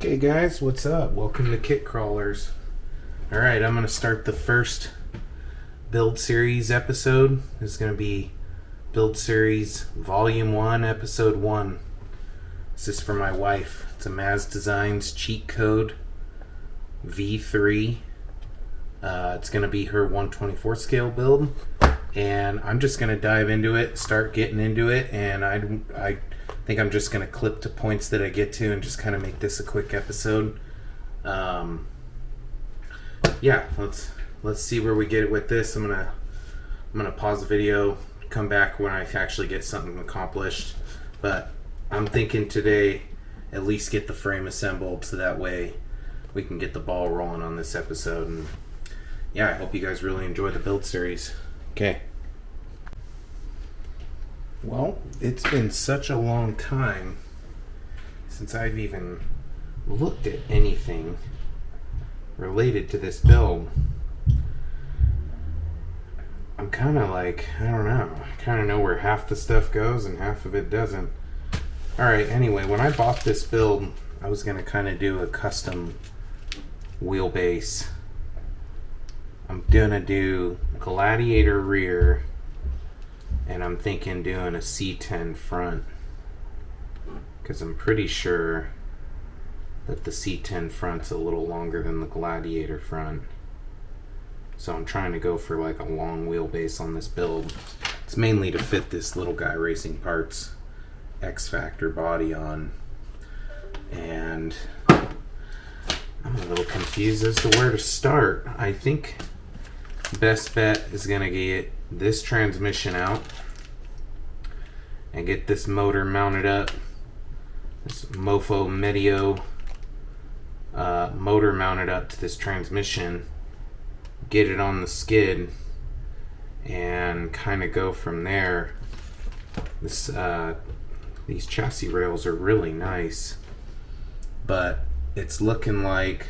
Okay guys, what's up? Welcome to Kit Crawlers. Alright, I'm going to start the first build series episode. This is going to be build series volume 1, episode 1. This is for my wife. It's a Mazz Designs cheat code V3. It's going to be her 124 scale build. And I'm just going to dive into it, start getting into it, and I think I'm just going to clip to points that I get to and just kind of make this a quick episode. Yeah, let's see where we get with this. I'm gonna pause the video, come back when I actually get something accomplished. But I'm thinking today at least get the frame assembled so that way we can get the ball rolling on this episode. And yeah, I hope you guys really enjoy the build series. Okay. Well, it's been such a long time since I've even looked at anything related to this build. I'm kind of like, I don't know. I kind of know where half the stuff goes and half of it doesn't. Alright, anyway, when I bought this build, I was going to kind of do a custom wheelbase. I'm going to do Gladiator rear, and I'm thinking doing a C10 front, because I'm pretty sure that the C10 front's a little longer than the Gladiator front. So I'm trying to go for like a long wheelbase on this build. It's mainly to fit this little guy racing parts X Factor body on. And I'm a little confused as to where to start. I think best bet is gonna get this transmission out and get this motor mounted up. This Mofo motor mounted up to this transmission, get it on the skid, and kind of go from there. These chassis rails are really nice, but it's looking like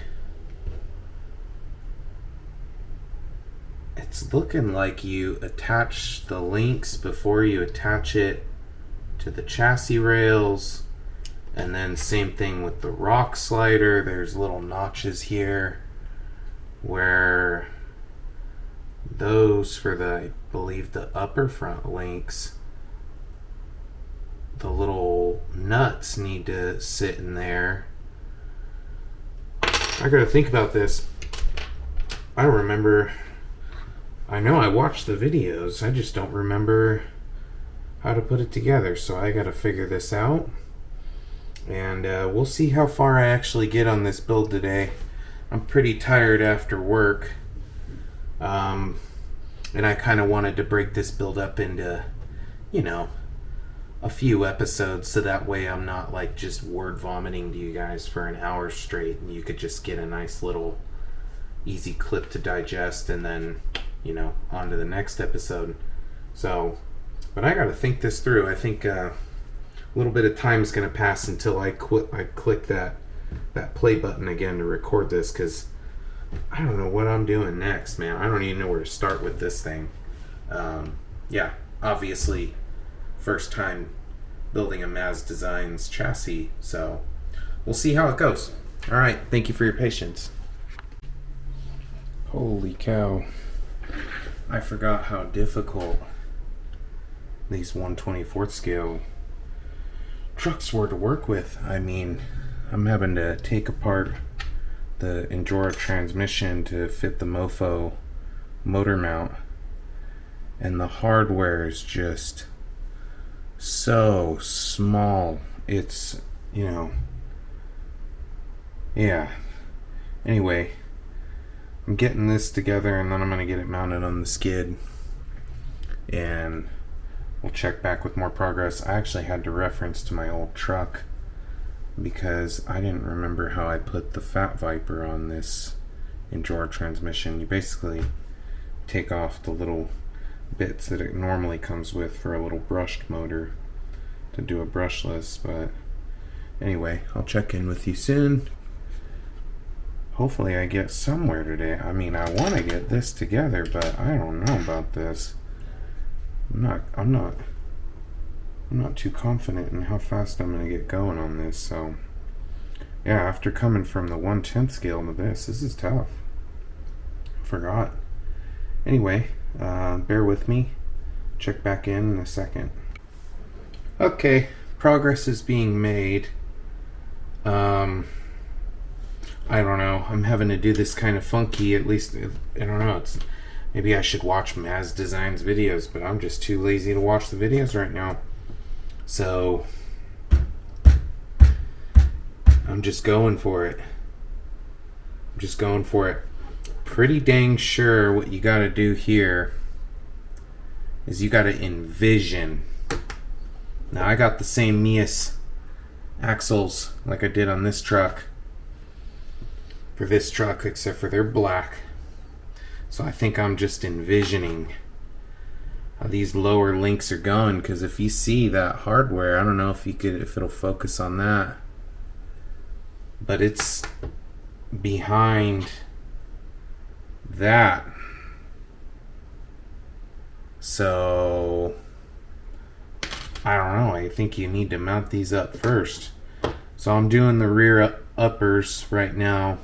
you attach the links before you attach it to the chassis rails. And then same thing with the rock slider. There's little notches here where those for the, I believe, the upper front links, the little nuts need to sit in there. I gotta think about this. I don't remember. I know I watched the videos, I just don't remember how to put it together, so I gotta figure this out. And we'll see how far I actually get on this build today. I'm pretty tired after work. And I kind of wanted to break this build up into, you know, a few episodes, so that way I'm not like just word vomiting to you guys for an hour straight, and you could just get a nice little easy clip to digest, and then, you know, on to the next episode. So, but I gotta think this through. I think a little bit of time is going to pass until I click that play button again to record this, because I don't know what I'm doing next, man. I don't even know where to start with this thing. Yeah, obviously first time building a Mazz Designs chassis, so we'll see how it goes. Alright, thank you for your patience. Holy cow, I forgot how difficult these 1/24 scale trucks were to work with. I mean, I'm having to take apart the Injora transmission to fit the Mofo motor mount, and the hardware is just so small. It's, you know, yeah. Anyway, I'm getting this together, and then I'm gonna get it mounted on the skid, and we'll check back with more progress. I actually had to reference to my old truck because I didn't remember how I put the Fat Viper on this Injora transmission. You basically take off the little bits that it normally comes with for a little brushed motor to do a brushless. But anyway, I'll check in with you soon. Hopefully I get somewhere today. I mean, I want to get this together, but I don't know about this. I'm not too confident in how fast I'm going to get going on this, so Yeah, after coming from the 1/10 scale to this is tough. Forgot. Anyway, bear with me. Check back in a second. Okay, progress is being made. I don't know. I'm having to do this kind of funky. At least I don't know. Maybe I should watch Mazz Designs videos, but I'm just too lazy to watch the videos right now. So I'm just going for it. Pretty dang sure what you got to do here is you got to envision. Now I got the same Meus axles like I did on this truck for this truck, except for they're black. So I think I'm just envisioning how these lower links are going, because if you see that hardware, I don't know if it'll focus on that, but it's behind that. So I don't know, I think you need to mount these up first. So I'm doing the rear uppers right now,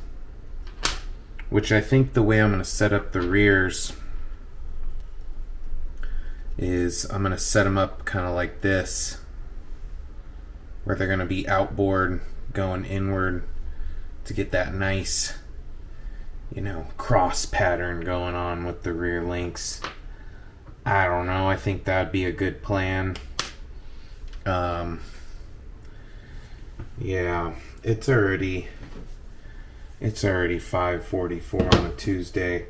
which I think the way I'm going to set up the rears is I'm going to set them up kind of like this, where they're going to be outboard going inward to get that nice, cross pattern going on with the rear links. I don't know, I think that'd be a good plan. Yeah, it's already 5:44 on a Tuesday.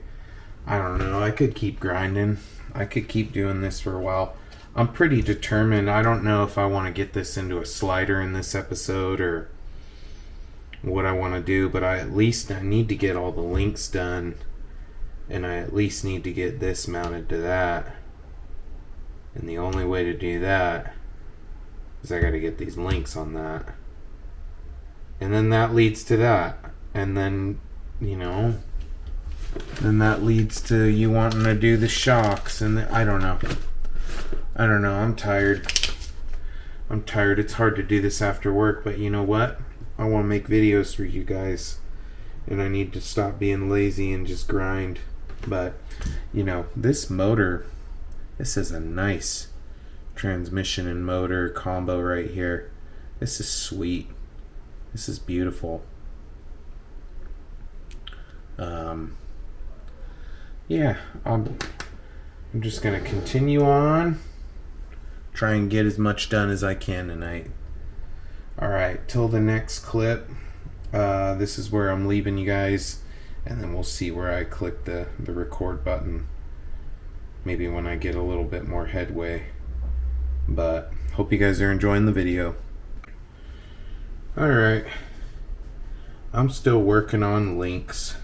I don't know, I could keep grinding. I could keep doing this for a while. I'm pretty determined. I don't know if I want to get this into a slider in this episode or what I want to do, but I need to get all the links done, and I at least need to get this mounted to that. And the only way to do that is I got to get these links on that. And then that leads to that. And then, then that leads to you wanting to do the shocks. And I don't know. I'm tired. It's hard to do this after work, but you know what? I want to make videos for you guys. And I need to stop being lazy and just grind. But, this motor, this is a nice transmission and motor combo right here. This is sweet. This is beautiful. Yeah, I'm just gonna continue on, try and get as much done as I can tonight. Alright, till the next clip, this is where I'm leaving you guys, and then we'll see where I click the record button, maybe when I get a little bit more headway. But hope you guys are enjoying the video. Alright, I'm still working on links.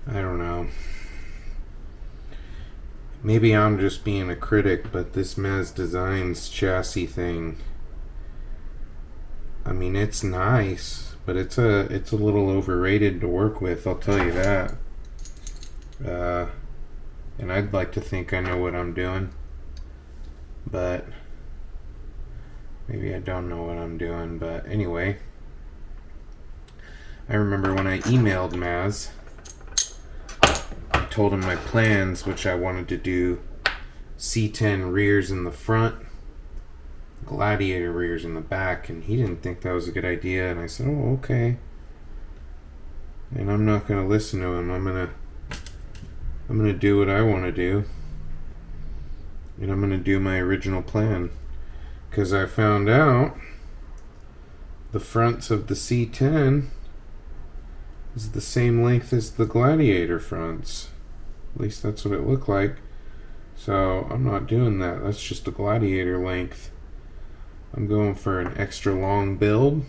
I don't know. Maybe I'm just being a critic, but this Mazz Designs chassis thing, I mean, it's nice, but it's a little overrated to work with, I'll tell you that. And I'd like to think I know what I'm doing, but maybe I don't know what I'm doing. But anyway, I remember when I emailed Mazz, I told him my plans, which I wanted to do C10 rears in the front, Gladiator rears in the back, and he didn't think that was a good idea. And I said, oh, okay. And I'm not going to listen to him. I'm gonna do what I want to do, and I'm gonna do my original plan, because I found out the fronts of the C10 is the same length as the Gladiator fronts. At least that's what it looked like. So I'm not doing that. That's just a Gladiator length. I'm going for an extra long build,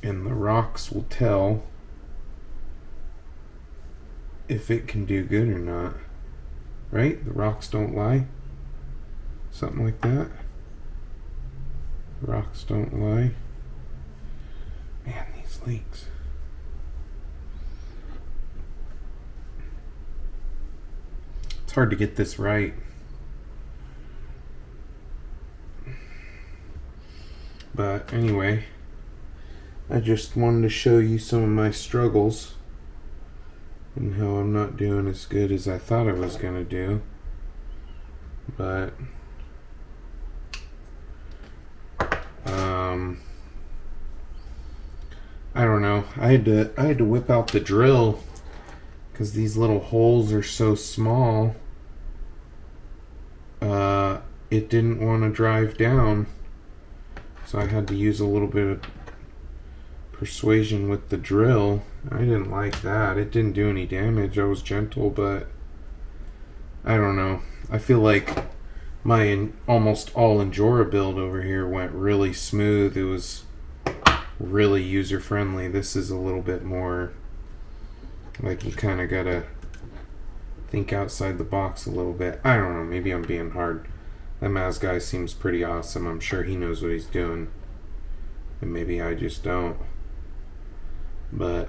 and the rocks will tell if it can do good or not. Right? The rocks don't lie. Something like that. Rocks don't lie. Man, these links. It's hard to get this right. anyway, I just wanted to show you some of my struggles and how I'm not doing as good as I thought I was gonna do. But I don't know. I had to whip out the drill because these little holes are so small. It didn't want to drive down, so I had to use a little bit of persuasion with the drill. I didn't like that. It didn't do any damage. I was gentle, but I don't know. I feel like my almost all Injora build over here went really smooth. It was really user friendly. This is a little bit more like you kind of gotta think outside the box a little bit. I don't know, maybe I'm being hard. That Mazz guy seems pretty awesome. I'm sure he knows what he's doing, and maybe I just don't. But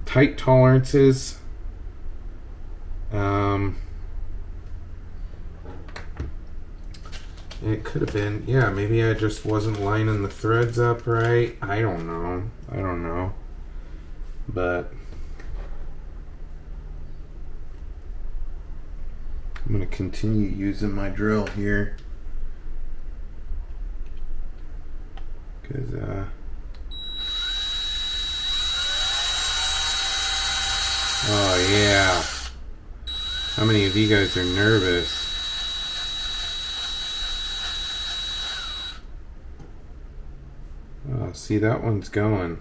tight tolerances, it could have been, yeah, maybe I just wasn't lining the threads up right. I don't know. But I'm going to continue using my drill here. Because, oh yeah. How many of you guys are nervous? Oh, see, that one's going.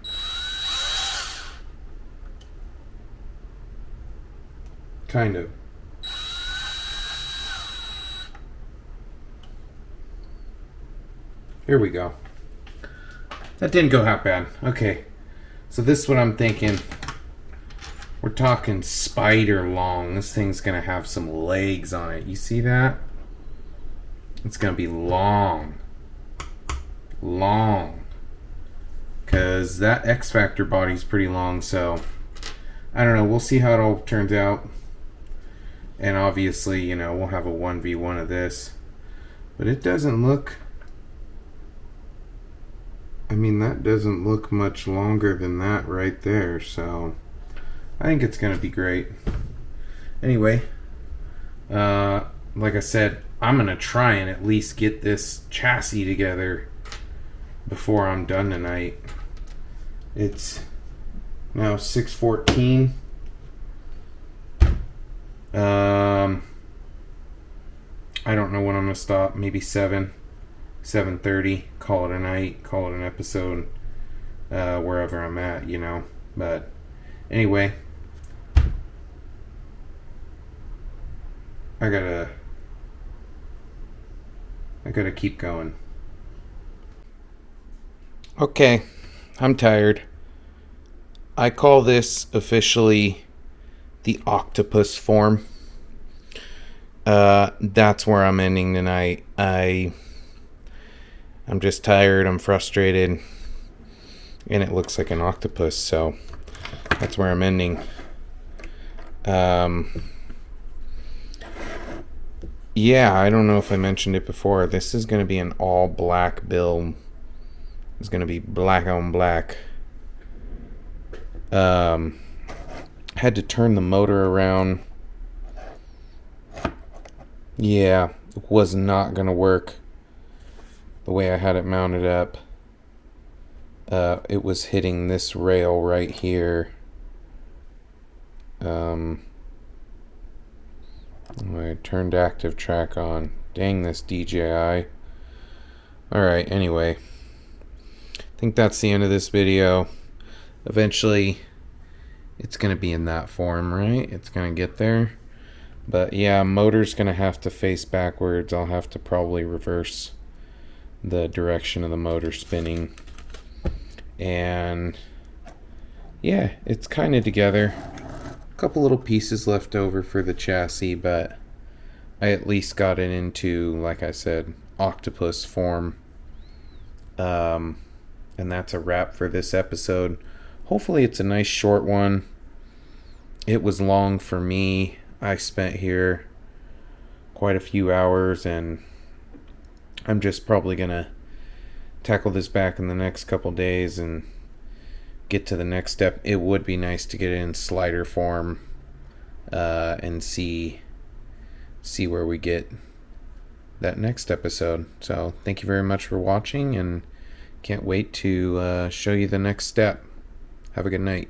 Kind of. Here we go. That didn't go half bad. Okay. So this is what I'm thinking. We're talking spider long. This thing's going to have some legs on it. You see that? It's going to be long. Long. Because that X Factor body's pretty long, so I don't know. We'll see how it all turns out. And obviously, you know, we'll have a 1v1 of this. But it doesn't look... I mean, that doesn't look much longer than that right there, so I think it's going to be great. Anyway, like I said, I'm going to try and at least get this chassis together before I'm done tonight. It's now 6:14. I don't know when I'm going to stop. Maybe 7:30. Call it a night. Call it an episode. Wherever I'm at, you know. But anyway, I gotta keep going. Okay, I'm tired. I call this officially the octopus form. That's where I'm ending tonight. I'm just tired, I'm frustrated, and it looks like an octopus, so that's where I'm ending. Yeah, I don't know if I mentioned it before. This is going to be an all black build. It's going to be black on black. Had to turn the motor around. Yeah, it was not going to work the way I had it mounted up. It was hitting this rail right here. I turned active track on. Dang this DJI. Alright, anyway. I think that's the end of this video. Eventually, it's going to be in that form, right? It's going to get there. But yeah, motor's going to have to face backwards. I'll have to probably reverse the direction of the motor spinning. And yeah, it's kind of together. A couple little pieces left over for the chassis, but I at least got it into, like I said, octopus form. And that's a wrap for this episode. Hopefully it's a nice short one. It was long for me. I spent here quite a few hours, and I'm just probably gonna tackle this back in the next couple days and get to the next step. It would be nice to get it in slider form and see where we get that next episode. So thank you very much for watching, and can't wait to show you the next step. Have a good night.